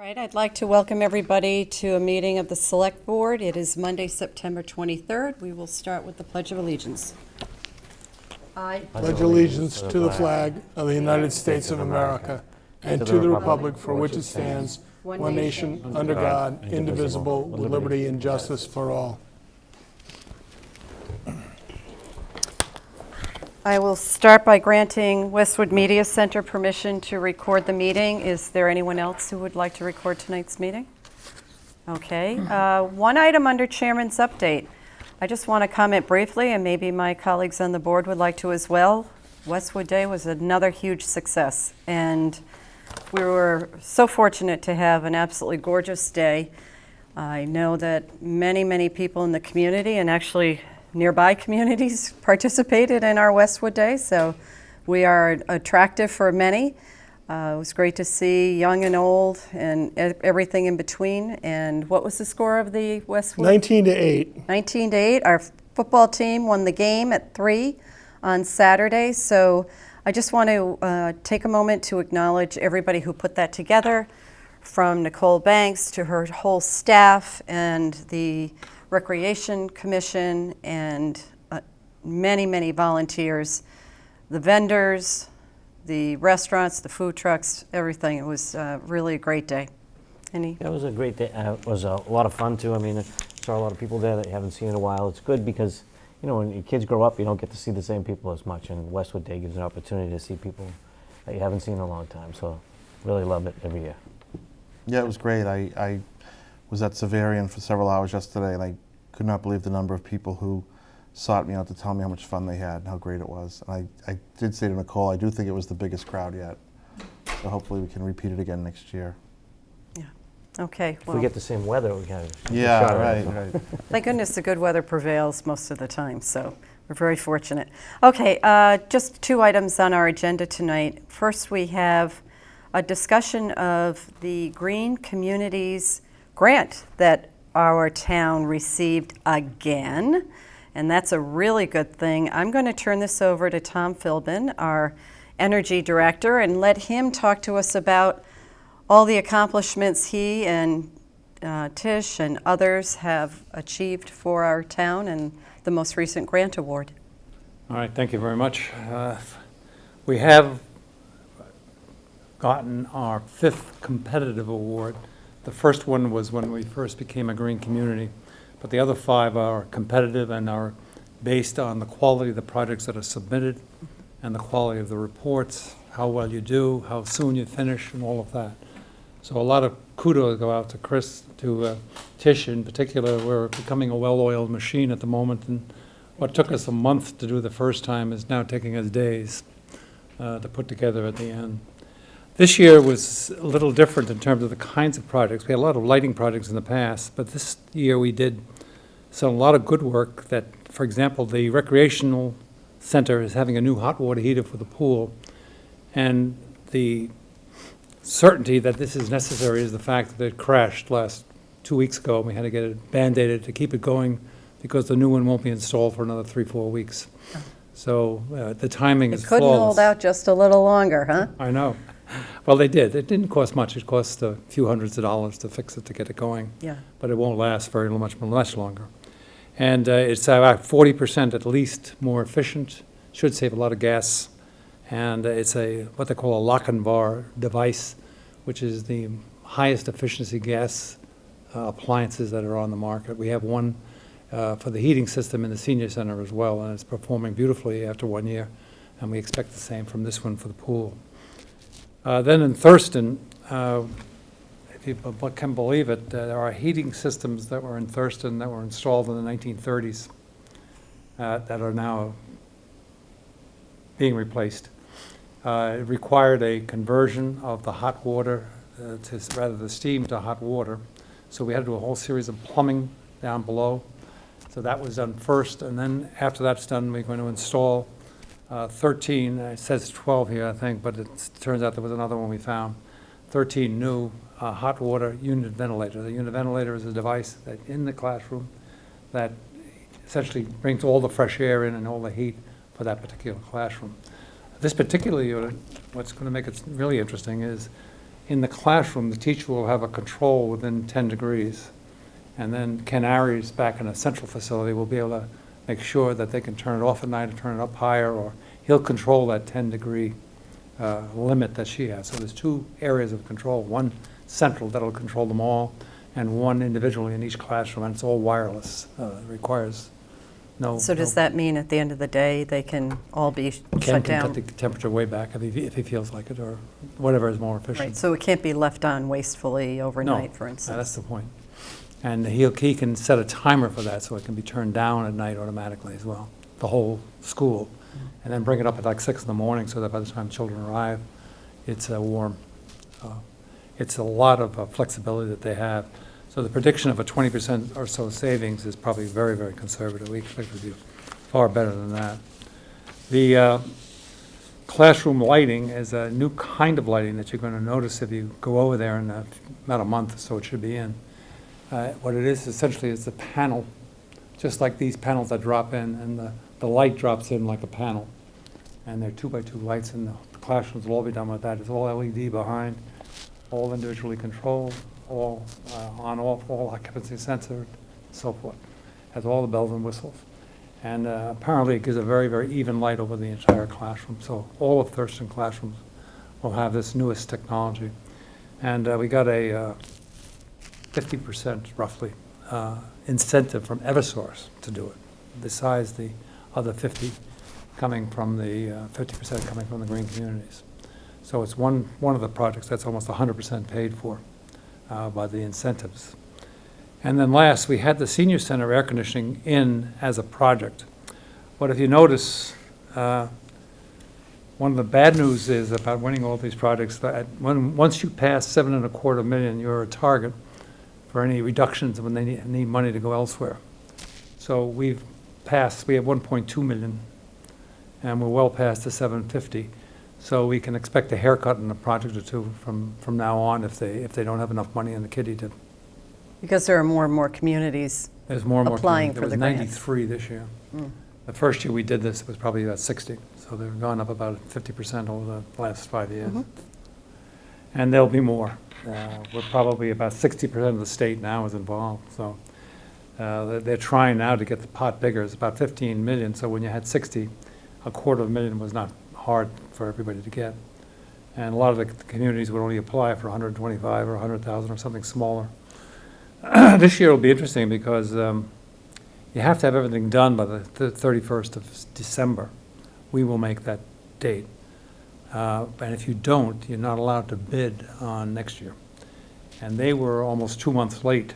right, I'd like to welcome everybody to a meeting of the Select Board. It is Monday, September 23rd. We will start with the Pledge of Allegiance. I Pledge allegiance to the flag of the United States of America and to the republic for which it stands, one nation, under God, indivisible, with liberty and justice for all. I will start by granting Westwood Media Center permission to record the meeting. Is there anyone else who would like to record tonight's meeting? Okay. One item under Chairman's update. I just want to comment briefly, and maybe my colleagues on the board would like to as well. Westwood Day was another huge success, and we were so fortunate to have an absolutely gorgeous day. I know that many people in the community and actually nearby communities participated in our Westwood Day, so we are attractive for many. It was great to see young and old and everything in between. And what was the score of the Westwood? 19-8. 19-8. Our football team won the game at 3 on Saturday. So I just want to take a moment to acknowledge everybody who put that together, from Nicole Banks to her whole staff and the Recreation Commission and many volunteers, the vendors, the restaurants, the food trucks, everything. It was really a great day. Yeah, it was a great day. It was a lot of fun too. I mean, I saw a lot of people there that you haven't seen in a while. It's good because, you know, when your kids grow up, you don't get to see the same people as much, and Westwood Day gives an opportunity to see people that you haven't seen in a long time. So really love it every year. Yeah, it was great. I was at Severian for several hours yesterday, and I could not believe the number of people who sought me out to tell me how much fun they had and how great it was. And I did say to Nicole, I do think it was the biggest crowd yet. So hopefully we can repeat it again next year. Yeah. Okay. If we get the same weather, we can. Yeah, right. Thank goodness the good weather prevails most of the time, so we're very fortunate. Okay, just 2 items on our agenda tonight. First, we have a discussion of the Green Communities grant that our town received again, and that's a really good thing. I'm going to turn this over to Tom Philbin, our Energy Director, and let him talk to us about all the accomplishments he and Tish and others have achieved for our town and the most recent grant award. All right, thank you very much. We have gotten our 5th competitive award. The first one was when we first became a green community, but the other 5 are competitive and are based on the quality of the projects that are submitted and the quality of the reports, how well you do, how soon you finish, and all of that. So a lot of kudos go out to Chris, to Tish in particular. We're becoming a well-oiled machine at the moment, and what took us a month to do the first time is now taking us days to put together at the end. This year was a little different in terms of the kinds of projects. We had a lot of lighting projects in the past, but this year we did a lot of good work that, for example, the recreational center is having a new hot water heater for the pool, and the certainty that this is necessary is the fact that it crashed 2 weeks ago, and we had to get it band-aided to keep it going because the new one won't be installed for another 3-4 weeks. So the timing is flawless. It couldn't hold out just a little longer, huh? I know. Well, they did. It didn't cost much. It cost a few hundreds of dollars to fix it, to get it going. Yeah. But it won't last very much longer. And it's about 40% at least more efficient. Should save a lot of gas. And it's what they call a lock-and-bar device, which is the highest efficiency gas appliances that are on the market. We have one for the heating system in the senior center as well, and it's performing beautifully after 1 year. And we expect the same from this one for the pool. Then in Thurston, if you can believe it, there are heating systems that were in Thurston that were installed in the 1930s that are now being replaced. It required a conversion of the hot water the steam to hot water. So we had to do a whole series of plumbing down below. So that was done first, and then after that's done, we're going to install 13, it says 12 here, I think, but it turns out there was another one we found. 13 new hot water unit ventilators. The unit ventilator is a device that in the classroom that essentially brings all the fresh air in and all the heat for that particular classroom. This particular unit, what's going to make it really interesting is in the classroom, the teacher will have a control within 10 degrees. And then Ken Aries, back in a central facility, will be able to make sure that they can turn it off at night or turn it up higher, or he'll control that 10-degree limit that she has. So there's two areas of control, one central that'll control them all, and one individually in each classroom, and it's all wireless. It requires no... So does that mean at the end of the day, they can all be Ken shut can down? cut the temperature way back if he feels like it, or whatever is more efficient. Right, so it can't be left on wastefully overnight, for instance? That's the point. And he can set a timer for that, so it can be turned down at night automatically as well, the whole school. And then bring it up at like 6 in the morning, so that by the time children arrive, it's warm. It's a lot of flexibility that they have. So the prediction of a 20% or so savings is probably very, very conservative. We expect it to be far better than that. The classroom lighting is a new kind of lighting that you're going to notice if you go over there in about a month, so it should be in. What it is essentially is the panel, just like these panels that drop in, and the light drops in like a panel. And they're 2x2 lights, and the classrooms will all be done with that. It's all LED behind, all individually controlled, all on, off, all occupancy censored, so forth. Has all the bells and whistles. And apparently it gives a very, very even light over the entire classroom. So all of Thurston classrooms will have this newest technology. And we got a 50% roughly incentive from Eversource to do it, besides the other 50 coming from the 50% coming from the green communities. So it's one of the projects that's almost 100% paid for by the incentives. And then last, we had the senior center air conditioning in as a project. But if you notice, one of the bad news is about winning all these projects, that once you pass $7.25 million, you're a target for any reductions when they need money to go elsewhere. So we have 1.2 million, and we're well past the 750. So we can expect a haircut in a project or two from now on if they don't have enough money in the kitty to. Because there are more and more communities There's more and more applying for communities. the There was grants. 93 this year. The first year we did this, it was probably about 60. So they've gone up about 50% over the last 5 years. And there'll be more. We're probably about 60% of the state now is involved. So they're trying now to get the pot bigger. It's about 15 million. So when you had 60, $250,000 was not hard for everybody to get. And a lot of the communities would only apply for 125 or 100,000 or something smaller. This year will be interesting because you have to have everything done by the 31st of December. We will make that date. And if you don't, you're not allowed to bid on next year. And they were almost 2 months late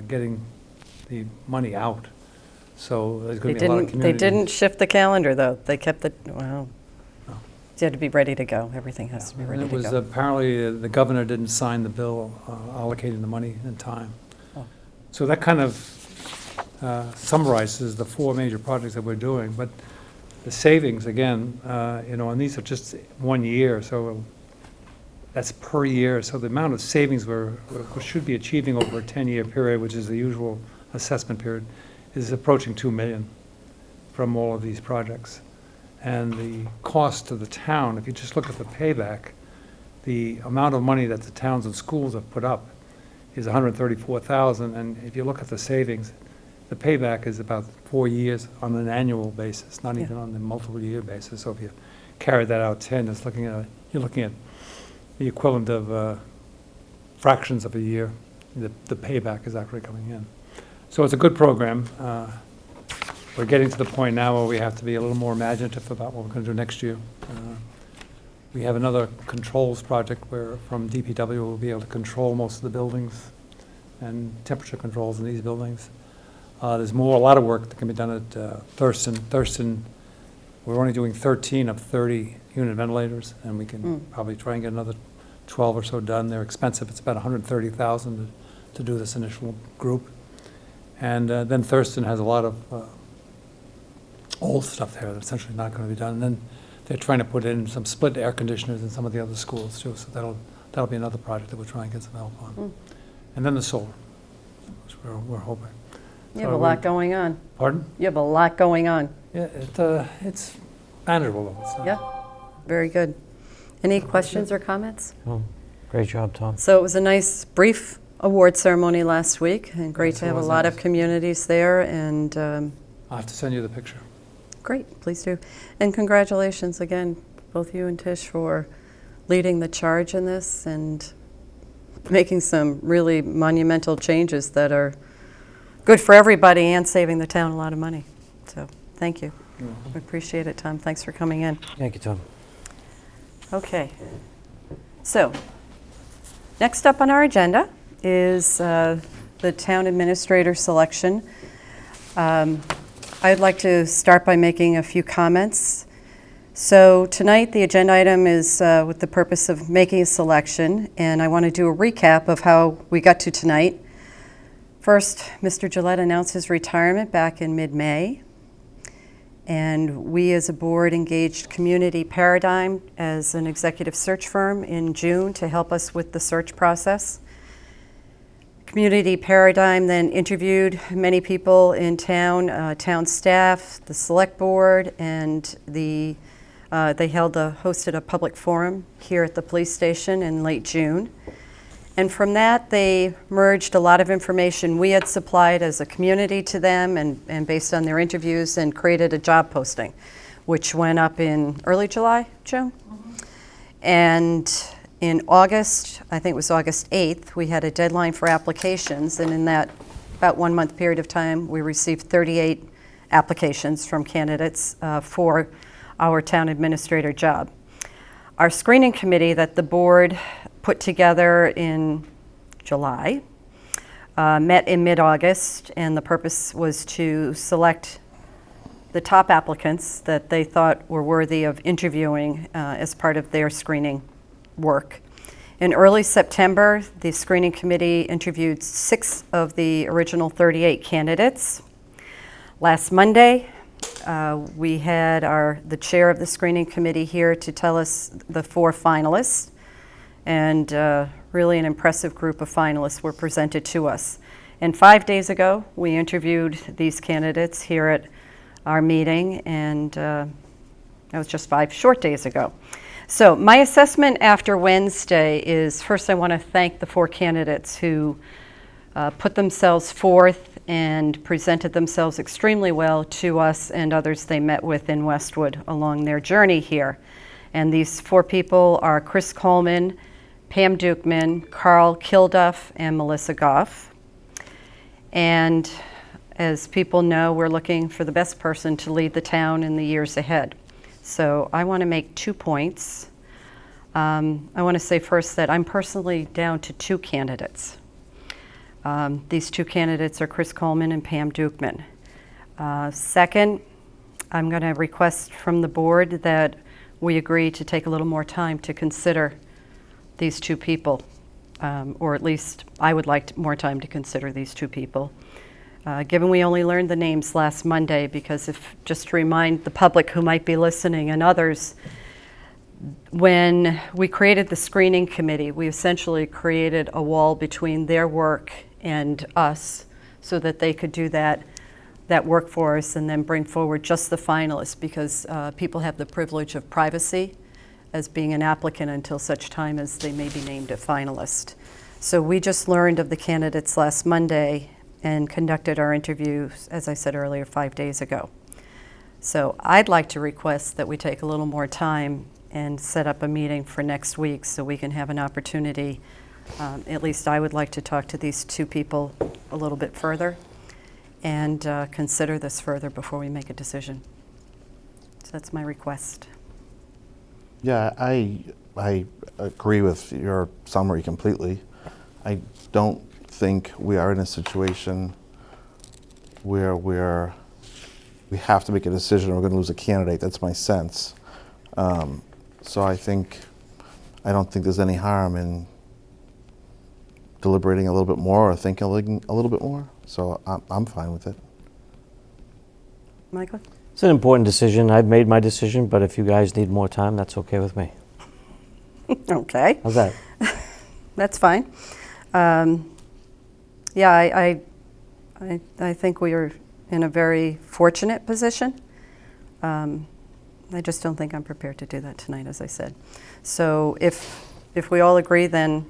getting the money out. So there's going to be a lot of They communities. didn't shift the calendar, though. They kept the, well, you had to be ready to go. Everything has to be And ready it to was go. apparently the governor didn't sign the bill allocating the money in time. Oh. So that kind of summarizes the 4 major projects that we're doing. But the savings, again, and these are just 1 year, so that's per year. So the amount of savings we should be achieving over a 10-year period, which is the usual assessment period, is approaching $2 million from all of these projects. And the cost to the town, if you just look at the payback, the amount of money that the towns and schools have put up is $134,000. And if you look at the savings, the payback is about 4 years on an annual basis, not even on the multiple year basis. So if you carry that out 10, you're looking at the equivalent of fractions of a year. The payback is actually coming in. So it's a good program. We're getting to the point now where we have to be a little more imaginative about what we're going to do next year. We have another controls project where from DPW we'll be able to control most of the buildings and temperature controls in these buildings. There's a lot of work that can be done at Thurston. Thurston, we're only doing 13 of 30 unit ventilators, and we can probably try and get another 12 or so done. They're expensive. It's about $130,000 to do this initial group. And then Thurston has a lot of old stuff there that's essentially not going to be done. And then they're trying to put in some split air conditioners in some of the other schools too. So that'll be another project that we'll try and get some help on. And then the solar, which we're hoping. You have a lot going on. Pardon? You have a lot going on. Yeah, it's manageable though. It's not- Yeah, very good. Any questions or comments? Oh, Great job, Tom. So it was a nice, brief award ceremony last week, and great Yes, to it have a was lot nice. of communities there, and I'll have to send you the picture. great, please do. And congratulations again, both you and Tish, for leading the charge in this and making some really monumental changes that are good for everybody and saving the town a lot of money. So, thank you. We appreciate it, Tom. Thanks for coming in. Thank you, Tom. Okay. So, next up on our agenda is the town administrator selection. I'd like to start by making a few comments. So tonight, the agenda item is with the purpose of making a selection, and I want to do a recap of how we got to tonight. First, Mr. Gillette announced his retirement back in mid-May, and we as a board engaged Community Paradigm as an executive search firm in June to help us with the search process. Community Paradigm then interviewed many people in town, town staff, the select board, and they hosted a public forum here at the police station in late June. And from that, they merged a lot of information we had supplied as a community to them and based on their interviews, and created a job posting, which went up in early July, Joan? And in August, I think it was August 8th, we had a deadline for applications, and in that about 1 month period of time, we received 38 applications from candidates for our town administrator job. Our screening committee that the board put together in July met in mid-August, and the purpose was to select the top applicants that they thought were worthy of interviewing as part of their screening work. In early September, the screening committee interviewed 6 of the original 38 candidates. Last Monday, we had the chair of the screening committee here to tell us the 4 finalists, and really an impressive group of finalists were presented to us. And 5 days ago, we interviewed these candidates here at our meeting, and that was just 5 short days ago. So my assessment after Wednesday is, first I want to thank the 4 candidates who put themselves forth and presented themselves extremely well to us and others they met with in Westwood along their journey here. And these 4 people are Chris Coleman, Pam Dukeman, Carl Kilduff, and Melissa Goff. And as people know, we're looking for the best person to lead the town in the years ahead. So I want to make 2 points. I want to say first that I'm personally down to 2 candidates. These 2 candidates are Chris Coleman and Pam Dukeman. Second, I'm going to request from the board that we agree to take a little more time to consider these 2 people, or at least I would like more time to consider these 2 people. Given we only learned the names last Monday, because just to remind the public who might be listening and others, when we created the screening committee, we essentially created a wall between their work and us so that they could do that work for us and then bring forward just the finalists, because people have the privilege of privacy as being an applicant until such time as they may be named a finalist. So we just learned of the candidates last Monday and conducted our interviews, as I said earlier, 5 days ago. So I'd like to request that we take a little more time and set up a meeting for next week so we can have an opportunity. At least I would like to talk to these 2 people a little bit further and consider this further before we make a decision. So that's my request. Yeah, I agree with your summary completely. I don't think we are in a situation where we have to make a decision or we're going to lose a candidate. That's my sense. So I don't think there's any harm in deliberating a little bit more or thinking a little bit more. So I'm fine with it. Michael? It's an important decision. I've made my decision, but if you guys need more time, that's okay with me. Okay. How's that? That's fine. Yeah, I think we are in a very fortunate position. I just don't think I'm prepared to do that tonight, as I said. So if if we all agree, then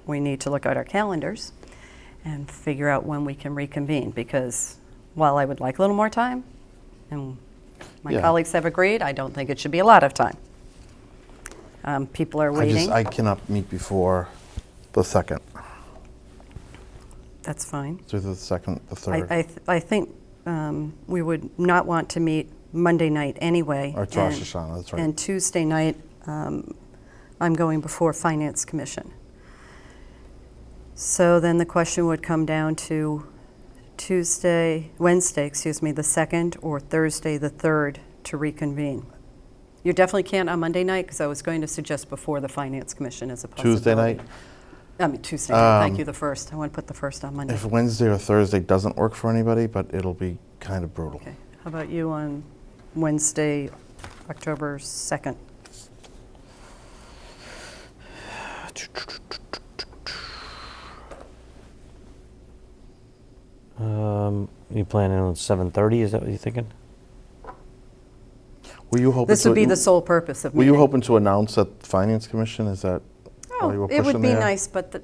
we need to look at our calendars and figure out when we can reconvene, because while I would like a little more time, and my Yeah. colleagues have agreed, I don't think it should be a lot of time. People are waiting. I cannot meet before the 2nd. That's fine. It's either the 2nd, the 3rd. I think we would not want to meet Monday night anyway. Or it's Rosh Hashanah, that's right. And Tuesday night, I'm going before Finance Commission. So then the question would come down to Wednesday, the 2nd, or Thursday, the 3rd, to reconvene. You definitely can't on Monday night, because I was going to suggest before the Finance Commission as a possibility. Tuesday night? I mean, Tuesday night, thank you, the 1st. I want to put the 1st on Monday. If Wednesday or Thursday doesn't work for anybody, but it'll be kind of brutal. Okay, how about you on Wednesday, October 2nd? You planning on 7:30? Is that what you're thinking? Were you hoping This would to- be the sole purpose of Were meeting. you hoping to announce at the Finance Commission? Is that why you were Oh, pushing it would be there? nice, but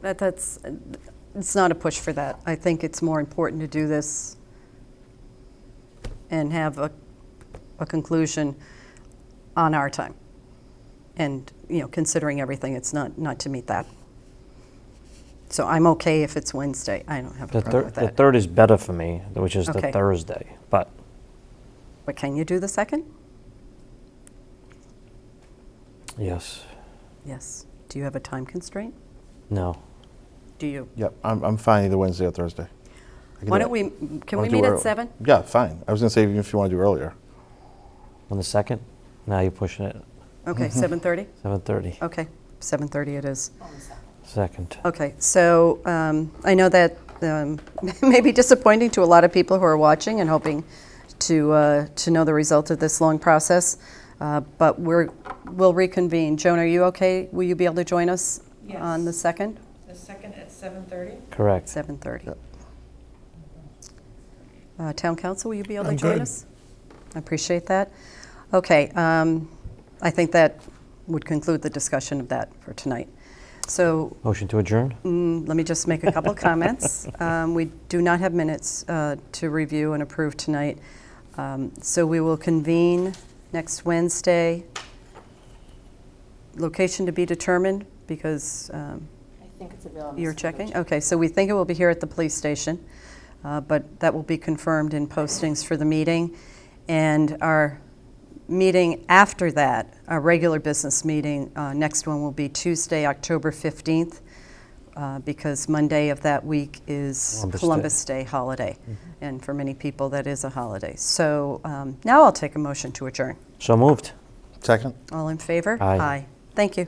it's not a push for that. I think it's more important to do this and have a conclusion on our time. And, considering everything, it's not to meet that. So I'm okay if it's Wednesday. I don't have a problem with The that. 3rd is better for me, which is Okay. the Thursday. But But can you do the 2nd? yes, Yes. Do you have a time constraint? no. Do you? Yep, I'm fine either Wednesday or Thursday. I can Why do don't it. we, can we Wanna do meet at early? 7? Yeah, fine. I was going to say even if you want to do earlier. On the 2nd? Now you're pushing it. Okay, 7:30? 7:30. Okay, 7:30 it is. 2nd. Okay, so I know that may be disappointing to a lot of people who are watching and hoping to know the result of this long process, but we'll reconvene. Joan, are you okay? Will you be able to join us on the 2nd? The 2nd at 7:30? Correct. 7:30. Yep. Town Council, will you be able to I'm join good. us? I appreciate that. Okay, I think that would conclude the discussion of that for tonight. So Motion to adjourn? let me just make a couple of comments. We do not have minutes to review and approve tonight. So we will convene next Wednesday. Location to be determined, because I think it's available. you're checking? Okay, so we think it will be here at the police station, but that will be confirmed in postings for the meeting. And our meeting after that, our regular business meeting, next one will be Tuesday, October 15th, because Monday of that week is Columbus Day holiday. And for many people, that is a holiday. So now I'll take a motion to adjourn. So moved. Second? All in favor? Aye. Thank you.